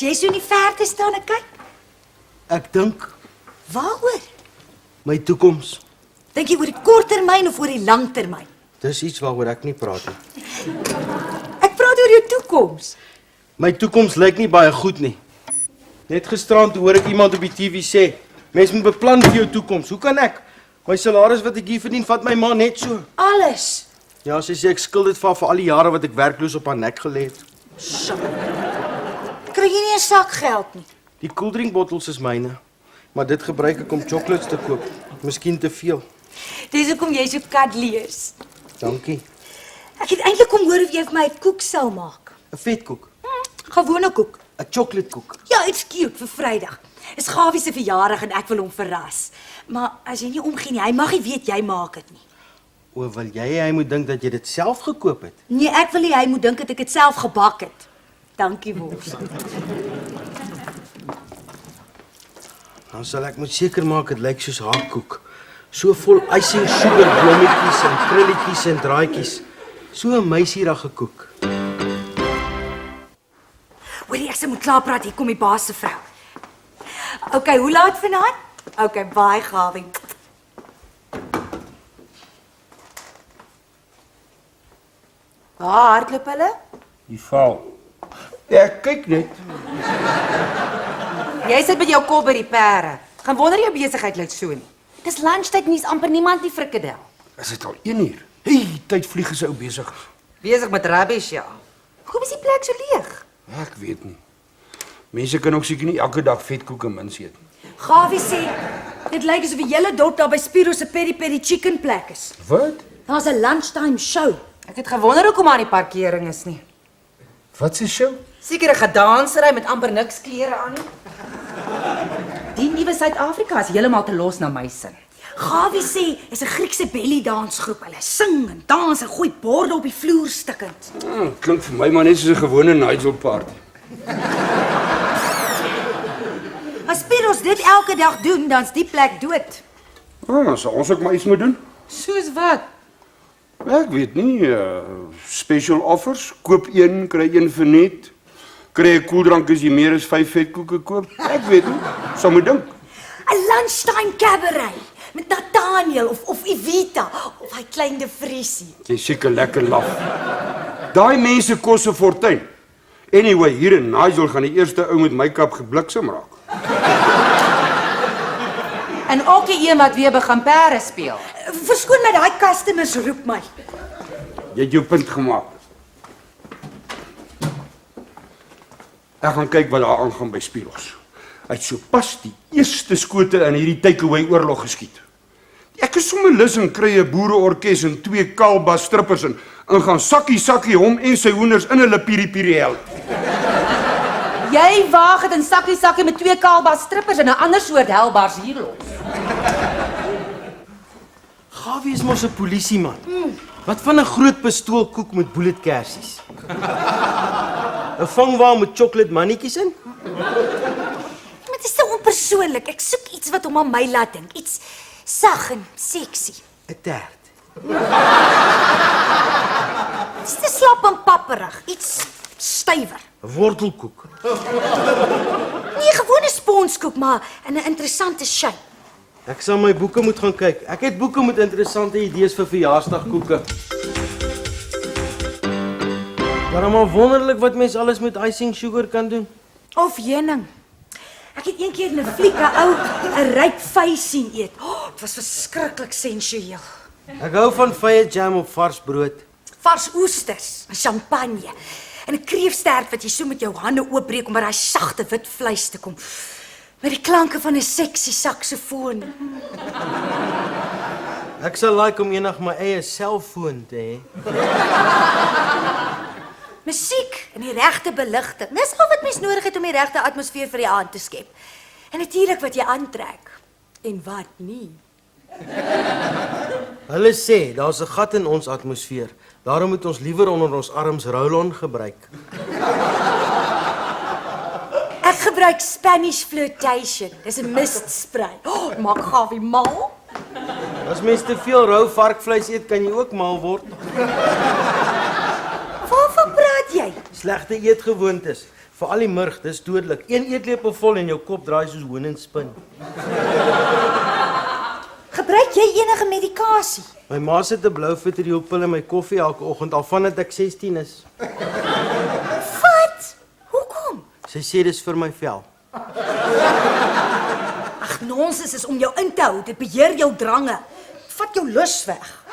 jy so in die verte staan en kyk? Ek dink Waaroor? my toekoms. Dink jy oor die korttermyn of oor die langtermyn? Dis iets waaroor ek nie praat nie. Ek praat oor jou toekoms. My toekoms lyk nie baie goed nie. Net gisterand hoor ek iemand op die TV sê, mens moet beplan vir jou toekoms. Hoe kan ek? My salaris wat ek hier verdien, vat my ma net so. Alles. Ja, sy sê ek skuld dit vir al die jare wat ek werkloos op haar nek gelê het. Kry jy nie 'n sak geld nie? Die koeldrinkbottels is myne, maar dit gebruik ek om chocolates te koop. Miskien te veel. Dis hoekom jy so kadlees. Dankie. Ek het eintlik kom hoor of jy vir my 'n koek sal maak. 'n Vetkoek, Gewone koek. 'n chocoladekoek. Ja, it's cute vir Vrydag. Is Gawie se verjaardag en ek wil hom verras. Maar as jy nie omgee nie, hy mag nie weet jy maak dit nie. O, wil jy hy moet dink dat jy dit self gekoop het? Nee, ek wil nie hy moet dink dat ek dit self gebak het. Dankie, Wors. Dan sal ek moet seker maak dit lyk soos haar koek. So vol icing sugar blommetjies en krulletjies en draadjies. So 'n meisierige koek. Hoorie, ek se moet klaar praat, hier kom die baas se vrou. Okay, hoe laat vanaand? Okay, baie Gawie. Waar hardloop hulle? Die val. Ek kyk net. Jy sit met jou kop by die pere. Gaan wonder jou besigheid lyk so nie. Dis lunchtyd en hier's amper niemand nie frikadel. Is dit al 1 uur? Hey, tyd vlieg is ou besig. Besig met rubbish, ja. Hoekom is die plek so leeg? Ek weet nie. Mense kan ook seker nie elke dag vetkoek en mince eet nie. Gawie sê, dit lyk asof die hele dorp daar by Spiro se peri peri chicken plek is. Wat? Daar's 'n lunchtime show. Ek het gewonder hoekom aan die parkering is nie. Wat se show? Seker 'n gedansery met amper niks klere aan nie. Die nuwe Suid-Afrika is heeltemal te los na my sin. Gawie sê, is 'n Griekse belly dansgroep. Hulle sing en dans en gooi borde op die vloer stikkend. Klink vir my maar net soos 'n gewone Nigel party. As Spiros dit elke dag doen, dan's die plek dood. Dan sal ons ook maar iets moet doen. Soos wat? Ek weet nie, special offers, koop een, kry een vir net. Kry 'n koeldrank as jy meer as 5 vetkoeke koop. Ek weet nie, sal moet dink. 'n Lunchtime cabaret met Nathaniel of Evita of hy klein de Vriesie. Jy seker lekker laf. Daai mense kos 'n fortuin. Anyway, hier in Nigel gaan die eerste ou met make-up gebliksem raak. En ook die een wat weer begin pere speel. Verskoon my, daai customers roep my. Jy het jou punt gemaak. Ek gaan kyk wat daar aangaan by Spiros. Hy het sopas die eerste skote in hierdie takeaway oorlog geskiet. Ek is sommer lus en kry 'n boereorkes en 2 kaalbas strippers en gaan sakkie hom en sy hoenders in hulle piri help. Jy waag dit in sakkie met 2 kaalbas strippers en 'n ander soort helbars hier los. Gawie is mos 'n polisieman. Wat van 'n groot pistoolkoek met bulletkersies? 'n Vangwa met chocolate mannetjies in? Maar dit is so onpersoonlik. Ek soek iets wat hom aan my laat dink. Iets sag en sexy. 'n Tert. Dis te slap en papperig. Iets stywer. 'n Wortelkoek. Nie 'n gewone sponskoek, maar in 'n interessante shape. Ek sal my boeke moet gaan kyk. Ek het boeke met interessante idees vir verjaarsdagkoeke. Maar wonderlik wat mens alles met icing sugar kan doen. Of heuning. Ek het een keer in 'n fliek 'n ryp vy sien eet. Oh, dit was verskriklik sensueel. Ek hou van vye jam op vars brood. Vars oesters, en champagne en 'n kreefstert wat jy so met jou hande oopbreek om by daai sagte wit vleis te kom. Met die klanke van 'n sexy saksofoon. Ek sal like om eendag my eie selfoon te hê. Musiek en die regte beligting. Dis al wat mens nodig het om die regte atmosfeer vir die aand te skep. En natuurlik wat jy aantrek en wat nie. Hulle sê daar's 'n gat in ons atmosfeer. Daarom moet ons liewer onder ons arms roll-on gebruik. Ek gebruik Spanish flirtation. Dis 'n mistspray. Oh, maak Gawie mal. As mens te veel rou varkvleis eet, kan jy ook mal word. Waarvan praat jy? Slegte eetgewoontes. Veral die murg, dis dodelik. Een eetlepel vol en jou kop draai soos hoeningspin. Gebruik jy enige medikasie? My ma sit 'n blou vitriolpil in my koffie elke oggend al vandat ek 16 is. Wat? Hoekom? Sy sê dis vir my vel. Ag, nonsens is om jou in te hou. Dit beheer jou drange. Vat jou lus weg.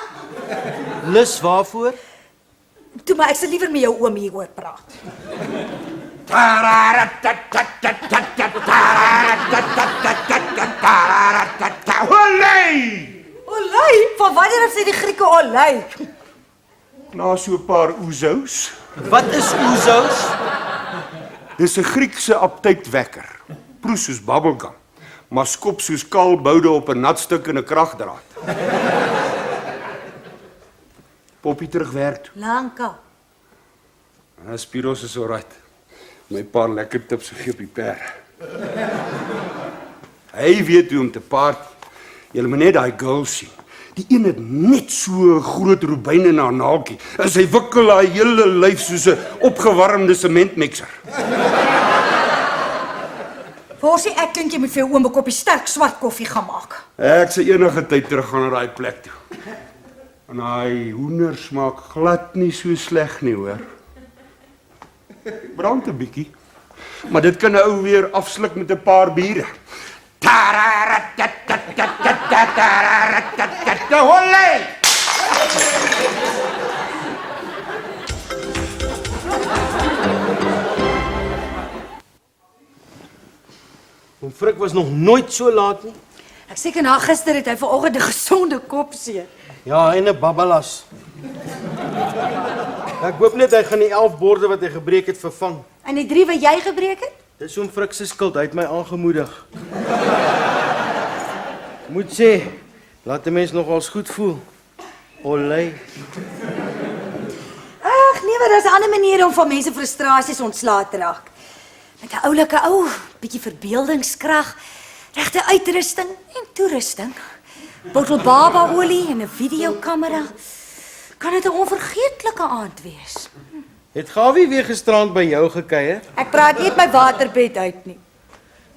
Lus waarvoor? Toe maar ek sal liewer met jou oom hieroor praat. Olé! Olei, van wanneer het sy die Grieke olei? Na so 'n paar oezous. Wat is oezous? Dis 'n Griekse aptytwekker. Proes soos bubblegum, maar skop soos kaalboude op 'n nat stuk in 'n kragdraad. Poppie terug werk. Lanka. Spiros is alright. My paar lekker tips gegee op die perd. Hy weet hoe om te paard. Jy moet net daai girl sien. Die een het net so 'n groot robyn in haar naaltjie. En sy wikkel haar hele lyf soos 'n opgewarmde sementmixer. Voorsie, ek dink jy moet vir jou oom 'n koppie sterk swart koffie gaan maak. Ek sal enige tyd terug gaan na daai plek toe. En daai hoender smaak glad nie so sleg nie, hoor. Brand 'n bietjie. Maar dit kan 'n ou weer afsluk met 'n paar biere. Olé! Oom Frik was nog nooit so laat nie. Ek seker na gister het hy vanoggend 'n gesonde kopseer. Ja, en 'n babbelas. Ek hoop net hy gaan die 11 borde wat hy gebreek het vervang. En die 3 wat jy gebreek het? Dis oom Frik se skuld, hy het my aangemoedig. Moet sê, laat 'n mens nogals goed voel. Olé. Ag nee, maar daar's 'n ander manier om van mense frustrasies ontslae te raak. Met 'n oulike ou, bietjie verbeeldingskrag, regte uitrusting en toerusting. Bottel babaolie en 'n videokamera. Kan dit 'n onvergeetlike aand wees? Het Gawie weer gisterand by jou gekuier? Ek praat nie uit my waterbed uit nie.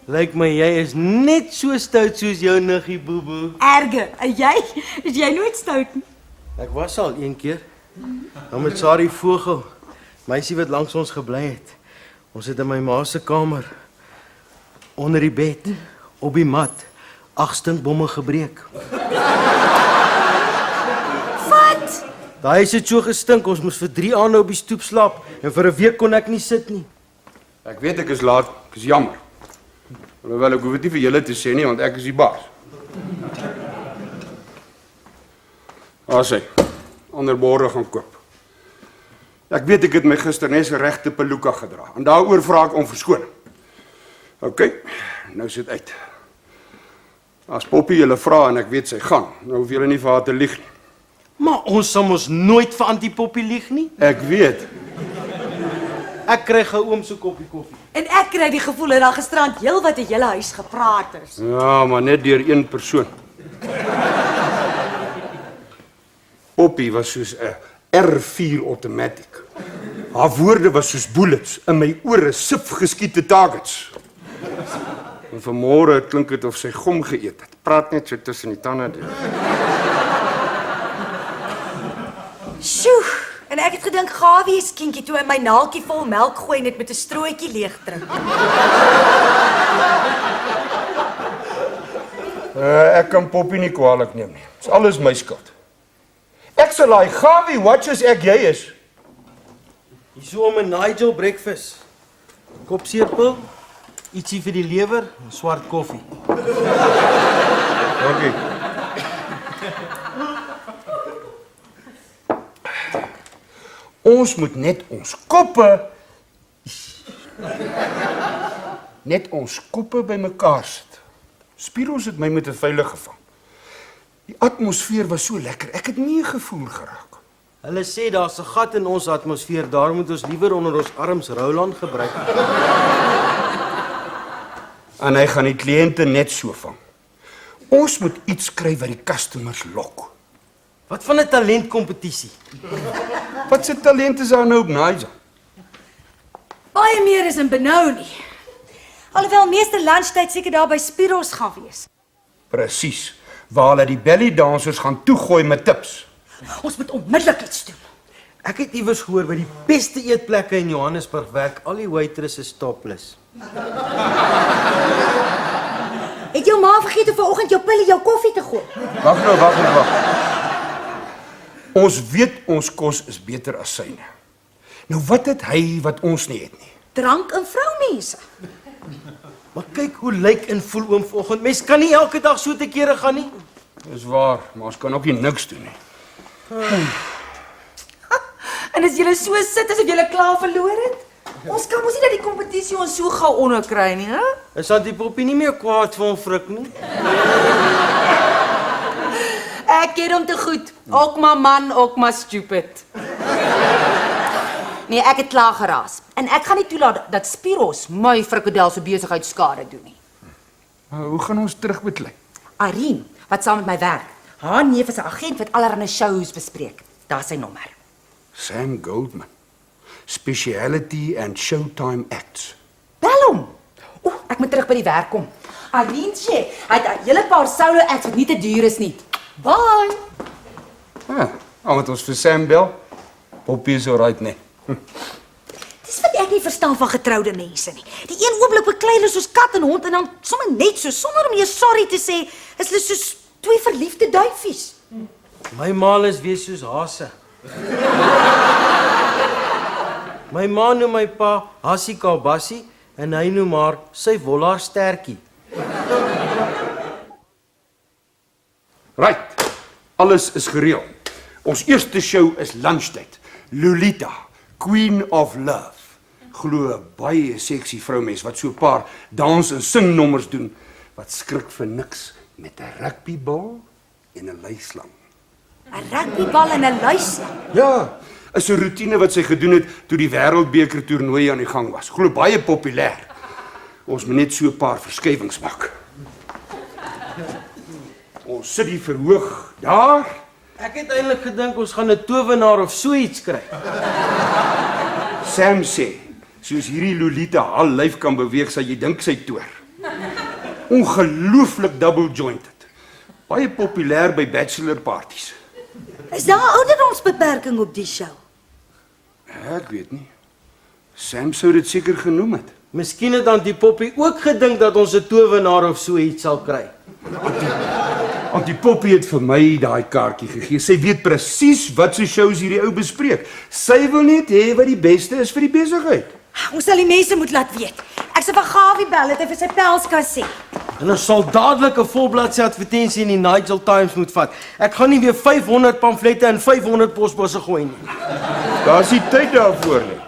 Lyk my jy is net so stout soos jou niggie Boeboe. Erge, en jy? Is jy nooit stout nie? Ek was al een keer. Dan met Sarie Vogel, meisie wat langs ons gebly het. Ons het in my ma se kamer onder die bed op die mat 8 stinkbomme gebreek. Wat? Daai huis het so gestink, ons moes vir 3 aande op die stoep slaap en vir 'n week kon ek nie sit nie. Ek weet ek is laat, ek is jammer. Alhoewel ek hoef dit nie vir julle te sê nie, want ek is die baas. Hy, ander borde gaan koop. Ek weet ek het my gister net so regte peluka gedra, en daaroor vra ek om verskoning. OK, nou sit uit. As Poppie julle vra en ek weet sy gaan, nou hoef julle nie vir haar te lieg nie. Maar ons sal mos nooit vir Antipoppie lieg nie. Ek weet. Ek kry gou oom se koppie koffie. En ek kry die gevoel dat daar gisterand heelwat in julle huis gepraat is. Ja, maar net deur een persoon. Poppie was soos 'n R4 automatic. Haar woorde was soos bullets in my ore sif geskiete targets. En vanmôre klink dit of sy gom geëet het. Praat net so tussen die tande deur. Sjoe, en ek het gedink Gawie is kinkie toe hy my naaltjie vol melk gooi en dit met 'n strooitjie leeg drink. Ek kan Poppie nie kwaadlik neem nie. Dis alles my skuld. Ek sal daai Gawie watch as ek jy is. Hierso om 'n Nigel breakfast. Kop seerpil, ietsie vir die lewer en swart koffie. Dankie. Ons moet net ons koppe bymekaar sit. Spiros het my met 'n veilig gevang. Die atmosfeer was so lekker, ek het nie 'n gevoel geraak. Hulle sê daar's 'n gat in ons atmosfeer, daarom moet ons liewer onder ons arms Roland gebruik. En hy gaan die kliënte net so vang. Ons moet iets kry wat die customers lok. Wat van 'n talentkompetisie? Wat se talent is daar nou op Nigel? Baie baie meer is in Benoni. Alhoewel meester lunchtyd seker daar by Spiros gaan wees. Presies, waar hulle die belly dansers gaan toegooi met tips. Ons moet onmiddellik iets doen. Ek het iewers gehoor by die beste eetplekke in Johannesburg werk al die waitresses topless. Het jou ma vergeet om vanoggend jou pille jou koffie te gooi? Wag. Ons weet ons kos is beter as syne. Nou wat het hy wat ons nie het nie? Drank en vroumense. Maar kyk hoe lyk en voel oom vanoggend. Mens kan nie elke dag so te kere gaan nie. Dis waar, maar ons kan ook nie niks doen nie. En as julle so sit asof julle klaar verloor het? Ons kan mos nie dat die kompetisie ons so gou onderkry nie, hè? Is dat die poppie nie meer kwaad vir hom frik nie? Ek ken hom te goed. Ook maar man, ook maar stupid. Nee, ek het klaar geraas. En ek gaan nie toelaat dat Spiros my frikadel se besigheid skade doen nie. Maar hoe gaan ons terugbeklei? Irene, wat saam met my werk. Haar neef is 'n agent wat allerlei shows bespreek. Daar's sy nommer. Sam Goldman. Speciality and Showtime Acts. Bel hom. Oeh, ek moet terug by die werk kom. Irene sê, hy het 'n hele paar solo acts wat nie te duur is nie. Bye. Moet ons vir Sam bel? Poppie is alright, nee. Dis wat ek nie verstaan van getroude mense nie. Die een oomblik beklei hulle soos kat en hond en dan sommer net so sonder om eers sorry te sê, is hulle soos twee verliefde duifies. My ma is weer soos hase. My ma noem my pa Hassie Kalbassie en hy noem haar sy wollaar stertjie. Right. Alles is gereël. Ons eerste show is lunchtyd. Lolita, Queen of Love. Glo baie seksie vroumens wat so 'n paar dans en singnommers doen wat skrik vir niks met 'n rugbybal en 'n luislang. 'n Rugbybal en 'n luis. Ja, is 'n roetine wat sy gedoen het toe die wêreldbeker toernooi aan die gang was. Glo baie populêr. Ons moet net so 'n paar verskywings maak. Ons sit die verhoog daar. Ek het eintlik gedink ons gaan 'n towenaar of so iets kry. Sam sê, soos hierdie Lolita haar lyf kan beweeg, sal jy dink sy toer. Ongelooflik double jointed. Baie populêr by bachelor parties. Is daar 'n ouderdomsbeperking op die show? Ek weet nie. Sam sou dit seker genoem het. Miskien het dan die poppie ook gedink dat ons 'n towenaar of so iets sal kry. Want die poppie het vir my daai kaartjie gegee. Sy weet presies wat se shows hierdie ou bespreek. Sy wil net hê wat die beste is vir die besigheid. Ons sal die mense moet laat weet. Ek sal vir Gawie bel dat hy vir sy pels kan sê. En ons sal dadelik 'n volbladsy advertensie in die Nigel Times moet vat. Ek gaan nie weer 500 pamflette in 500 posbusse gooi nie. Daar's nie tyd daarvoor nie.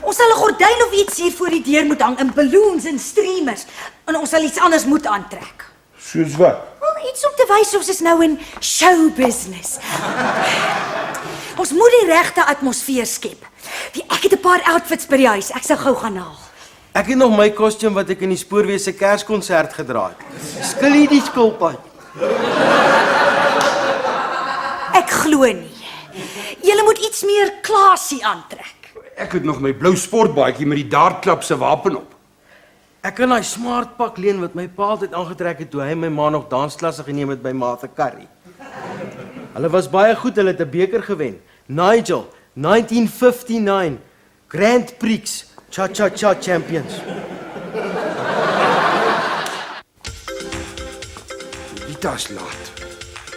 Ons sal 'n gordyn of iets hier voor die deur moet hang in balloons en streamers en ons sal iets anders moet aantrek. Soos wat? Wel, iets om te wys ons is nou in show business. Ons moet die regte atmosfeer skep. Ek het 'n paar outfits by die huis. Ek sal gou gaan haal. Ek het nog my kostuum wat ek in die Spoorwees se Kerskonsert gedra het. Skil hier die skulpad. Ek glo nie. Julle moet iets meer klasie aantrek. Ek het nog my blou sportbaadjie met die dartklap se wapen op. Ek kan daai smart pak leen wat my pa altyd aangetrek het toe hy my ma nog dansklasse geneem het by Martha Curry. Hulle was baie goed, hulle het 'n beker gewen. Nigel, 1959, Grand Prix, Cha-Cha-Cha Champions. Dit's laat.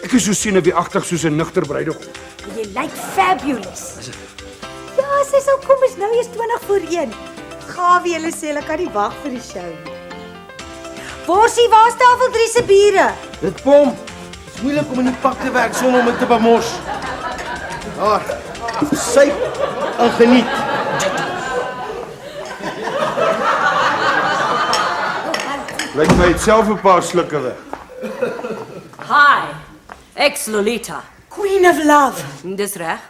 Ek is so senuweeagtig soos 'n nugter bruidegom. Jy lyk fabulous. Ja, sy sal kom, is nou eers 20 voor 1. Gawie, hulle sê hulle kan nie wag vir die show nie. Borsie, waar's tafel 3 se biere? Dit kom. Dit is moeilik om in die pak te werk sonder om dit te bemors. Daar. Syp en geniet. Lyk my het self 'n paar slukke weg. Hi, ex Lolita. Queen of Love. Dis reg.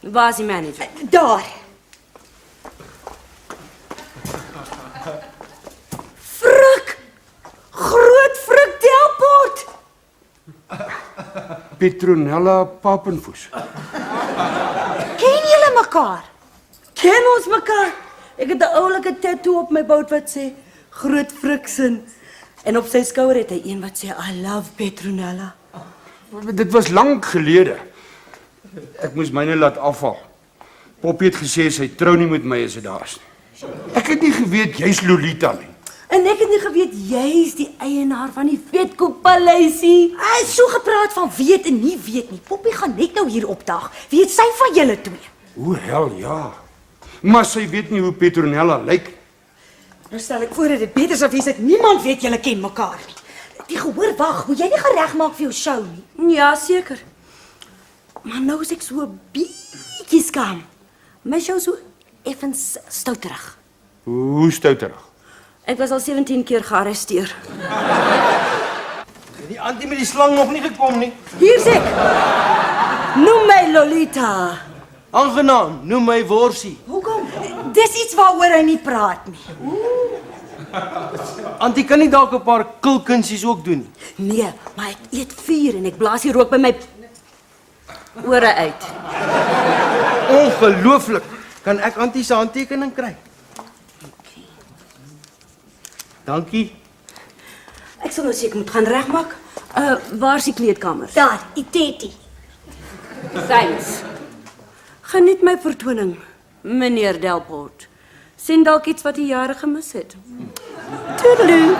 Waar is die manager? Daar. Frik! Groot Frik Delport! Petronella Papenfoes. Ken julle mekaar? Ken ons mekaar? Ek het 'n oulike tattoo op my bout wat sê Groot Friksin. En op sy skouer het hy een wat sê I love Petronella. Dit was lank gelede. Ek moes myne laat afval. Poppy het gesê sy trou nie met my as dit daar is nie. Ek het nie geweet jy's Lolita nie. En ek het nie geweet jy's die eienaar van die Vetkoekpaleisie. Hy het so gepraat van weet en nie weet nie. Poppy gaan net nou hier opdag. Weet sy van julle twee? O hel ja. Maar sy weet nie hoe Petronella lyk. Nou stel ek voor dat dit beter sou wees dat niemand weet julle ken mekaar nie. Die gehoor wag, moet jy nie gereg maak vir jou show nie. Ja, seker. Maar nou is ek so 'n bietjie skaam. My show so effens stouterig. Hoe stouterig. Ek was al 17 keer gearresteer. Het die antie met die slang nog nie gekom nie. Hier sê ek. Noem my Lolita. Aangenaam, noem my Worsie. Hoekom? Dis iets waaroor hy nie praat nie. Antie kan nie dalk 'n paar kulkunsies ook doen nie. Nee, maar ek eet vuur en ek blaas die rook by my Ore uit. Ongelooflik. Kan ek antie se handtekening kry? Dankie. Ek sal nou seker moet gaan regmaak. Waar is die kleedkamer? Daar, Iteti. Thanks. Geniet my vertoning, meneer Delport. Sien dalk iets wat jy jare gemis het. Toedeloe.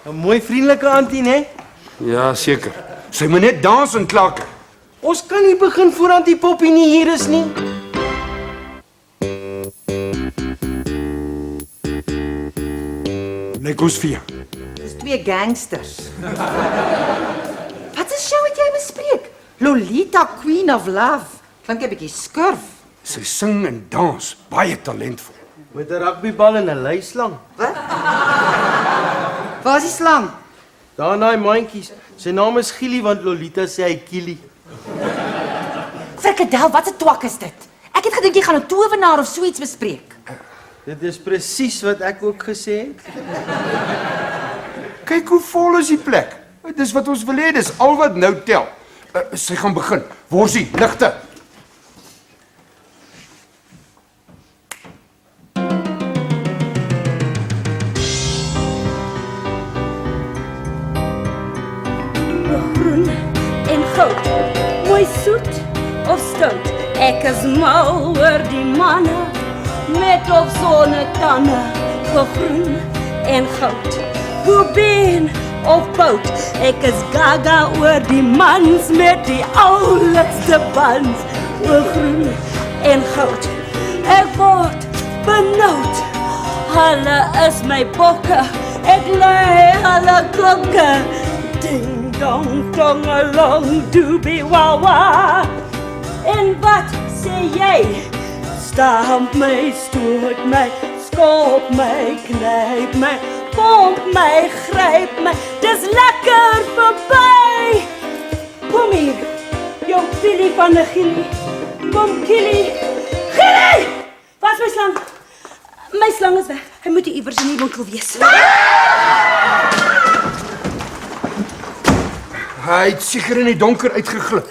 'n Mooi vriendelike antie, né? Ja, seker. Sy moet net dans en klakker. Ons kan nie begin voor antie Poppy nie hier is nie. Lyk ons vir jou. Dis twee gangsters. Wat 'n show het jy bespreek? Lolita Queen of Love. Klink 'n bietjie skurf. Sy sing en dans, baie talentvol. Met 'n rugbybal en 'n leislang. Wat? Waar is die slang? Daar in daai mandjies. Sy naam is Gielie want Lolita sê hy kielie. Frikadel, wat 'n twak is dit? Ek het gedink jy gaan 'n towenaar of so iets bespreek. Dit is presies wat ek ook gesê het. Kyk hoe vol is die plek. Dis wat ons wil hê, dis al wat nou tel. Sy gaan begin. Worsie, ligte. Groen en goud, mooi soet of stout. Ek is mal oor die manne, met of sonder tande. Groen en goud, boebeen of bout. Ek is gaga oor die mans met die oulikste bans. Groen en goud, ek word benoud. Hulle is my bokke, ek lei hulle klokke. Ding dong dong along doobie wawa. En wat sê jy? Stamp my, stoot my, skop my, knyp my, pomp my, gryp my. Dis lekker verby. Kom hier, jou Billy van die Gielie. Kom Gielie. Gielie! Wat is my slang? My slang is weg. Hy moet hier iewers in die winkel wees. Hy het seker in die donker uitgeglip.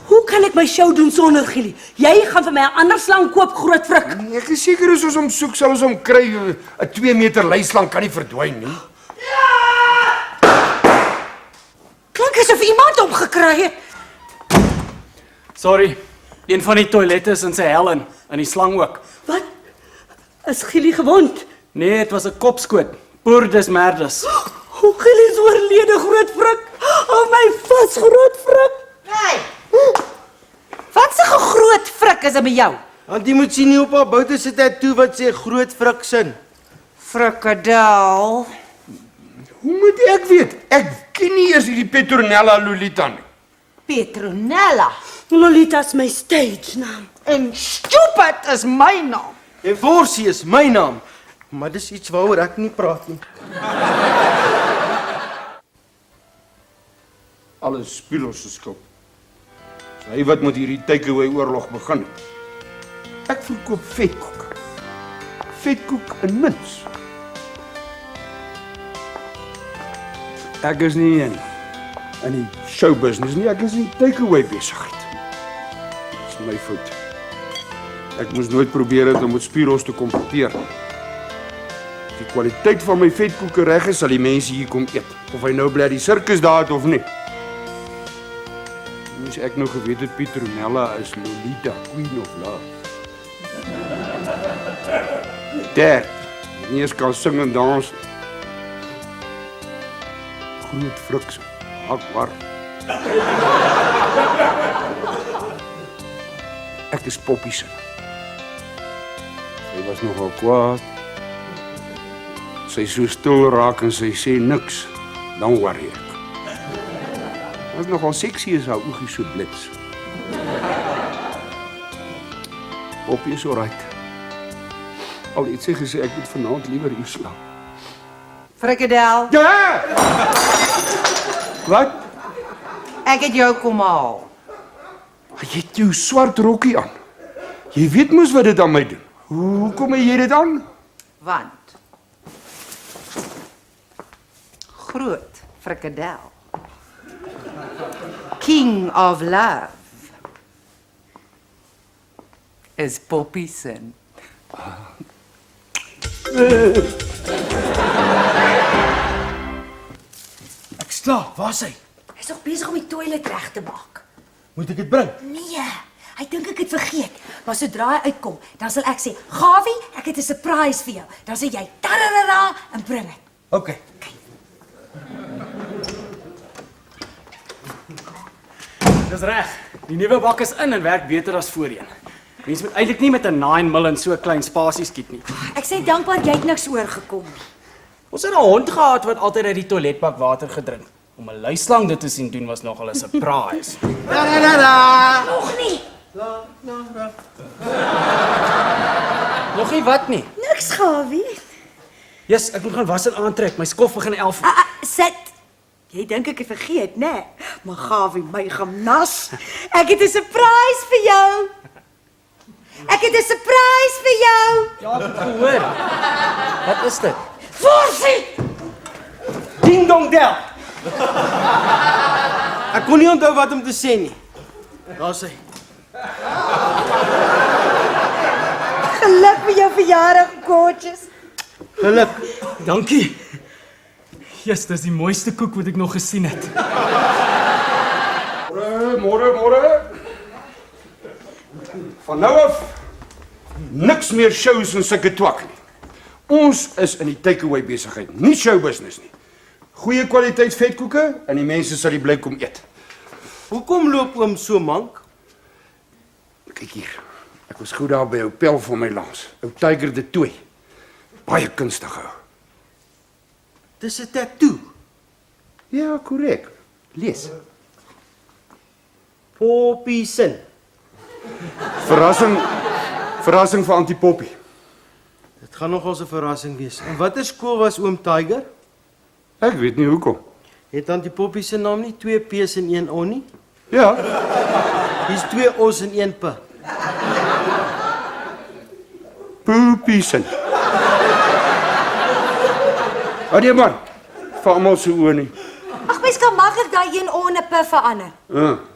Hoe kan ek my show doen sonder Gielie? Jy gaan vir my 'n ander slang koop, groot frik. Ek is seker as ons hom soek, sal ons hom kry. 'n 2 meter leislang kan nie verdwyn nie. Klink asof iemand hom gekry het. Sorry, een van die toilette is in sy hel in die slang ook. Wat? Is Gielie gewond? Nee, dit was 'n kopskoot. Poor dis merdes. Hoe Gielie is oorlede, groot frik. Hou my vas, groot frik. Hey. Wat 'n groot frik is dit by jou? Antie moet sien nie op haar boute sit tattoo wat sê groot friksin. Frikadel. Hoe moet ek weet? Ek ken nie eers hierdie Petronella Lolita nie. Petronella. Lolita's my stage naam. En stupid is my naam. En Worsie is my naam. Maar dis iets waaroor ek nie praat nie. Alles Spielers se skuld. Dis hy wat met hierdie takeaway oorlog begin het. Ek verkoop vetkoek. Vetkoek en mints. Ek is nie in die showbusiness nie, ek is in die takeaway besigheid. Dis my fout. Ek moes nooit probeer het om met Spiros te kompeteer. As die kwaliteit van my vetkoeke reg is, sal die mense hier kom eet. Of hy nou bly die sirkus daar het of nie. Moes ek nou geweet het Petronella is Lolita, Queen of Love. Dad, nie eens kan sing en dans. Groot friks, hak warm. Ek is Poppy se. Sy was nogal kwaad. Sy so stil raak en sy sê niks, dan worry ek. Was nogal seksie is haar oogie so blits. Poppy is alright. Al het sy gesê ek moet vanaand liewer hier slaap. Frikadel, Ja! Wat? ek het jou kom haal. Jy het jou swart rokkie aan. Jy weet mos wat dit aan my doen. Hoekom het jy dit aan? Want groot frikadel. King of Love is Poppy sin. Ek slaap, waar is hy? Hy's nog besig om die toilet reg te maak. Moet ek dit bring? Nee, hy dink ek het vergeet. Maar sodra hy uitkom, dan sal ek sê, "Gawie, ek het 'n surprise vir jou." Dan sê jy, "Tararara," en bring dit. OK. Dis reg. Die nuwe bak is in en werk beter as voorheen. Mens moet eintlik nie met 'n 9mm in so 'n klein spasie skiet nie. Ek sê dankbaar jy het niks oorgekom nie. Ons het 'n hond gehad wat altyd uit die toiletbak water gedrink. Om 'n luislang dit te sien doen was nogal 'n surprise. Nog nie. Nog nie wat nie. Niks, Gawie. Jesus, ek moet gaan was en aantrek. My skof begin 11. Sit. Jy dink ek het vergeet, né? Maar Gawie, my gimnas. Ek het 'n surprise vir jou. Ek het 'n surprise vir jou. Ja, ek het gehoor. Wat is dit? Forsie! Ding dong del. Ek kon nie onthou wat om te sê nie. Daar's hy. Geluk met jou verjaardag, kootjies. Geluk. Dankie. Jesus, dis die mooiste koek wat ek nog gesien het. Môre. Van nou af niks meer shows en sulke twak nie. Ons is in die takeaway besigheid, nie show business nie. Goeie kwaliteit vetkoeke en die mense sal die bly kom eet. Hoekom loop oom so mank? Kyk hier. Ek was goed daar by ou Pel van my langs. Ou Tiger de Tooi. Baie kunstig hou. Dis 'n tattoo. Ja, korrek. Lees. Poppy sin. Verrassing vir Auntie Poppy. Dit gaan nogal 'n verrassing wees. En watter skool was oom Tiger? Ek weet nie hoekom. Het Auntie Poppy se naam nie 2 P's en 1 O nie? Ja, Dis 2 O's en 1 P. Poopiesin. Adie man, vir almal se oë nie. Ag, mens kan maklik daai een O in 'n P verander.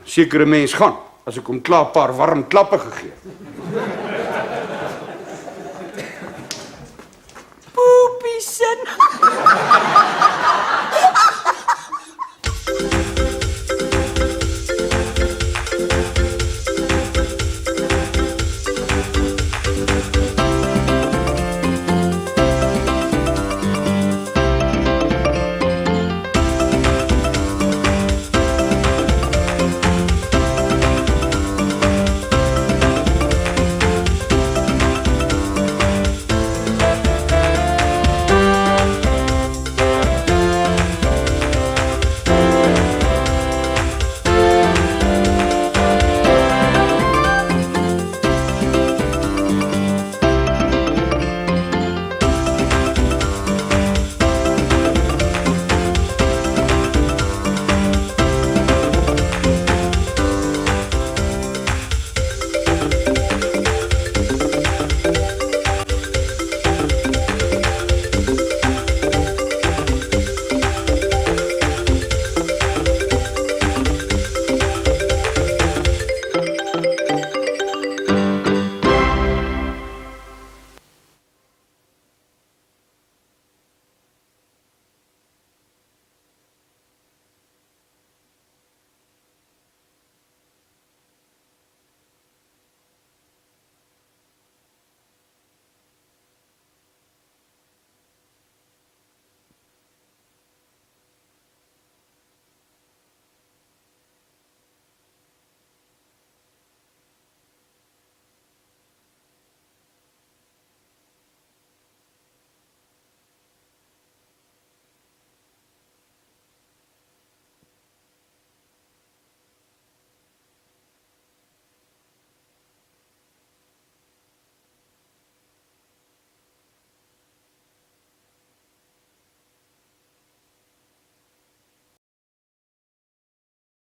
Sekere mens gaan, as ek hom klaar 'n paar warm klappe gegee. Poepie sin.